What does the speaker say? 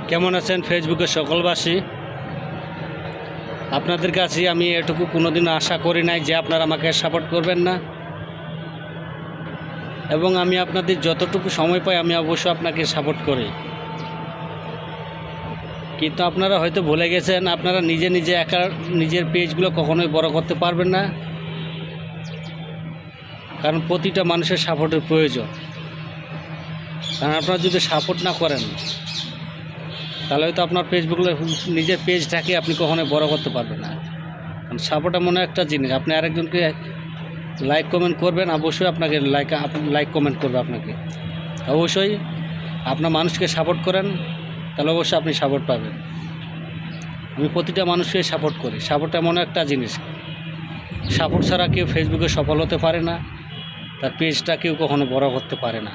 কেমন আছেন ফেসবুকের সকলবাসী? আপনাদের কাছে আমি এটুকু কোনোদিন আশা করি নাই যে আপনারা আমাকে সাপোর্ট করবেন না, এবং আমি আপনাদের যতটুকু সময় পাই আমি অবশ্যই আপনাকে সাপোর্ট করি। কিন্তু আপনারা হয়তো ভুলে গেছেন, আপনারা নিজে নিজে একা নিজের পেজগুলো কখনোই বড় করতে পারবেন না, কারণ প্রতিটা মানুষের সাপোর্টের প্রয়োজন। কারণ আপনারা যদি সাপোর্ট না করেন তাহলে হয়তো আপনার ফেসবুকে নিজের পেজটাকে আপনি কখনোই বড় করতে পারবেন না। কারণ সাপোর্ট এমন একটা জিনিস, আপনি আরেকজনকে লাইক কমেন্ট করবেন, অবশ্যই আপনাকে লাইক কমেন্ট করবে আপনাকে। অবশ্যই আপনার মানুষকে সাপোর্ট করেন, তাহলে অবশ্যই আপনি সাপোর্ট পাবেন। আমি প্রতিটা মানুষকে সাপোর্ট করি। সাপোর্ট এমন একটা জিনিস, সাপোর্ট ছাড়া কেউ ফেসবুকে সফল হতে পারে না, তার পেজটা কেউ কখনো বড় করতে পারে না।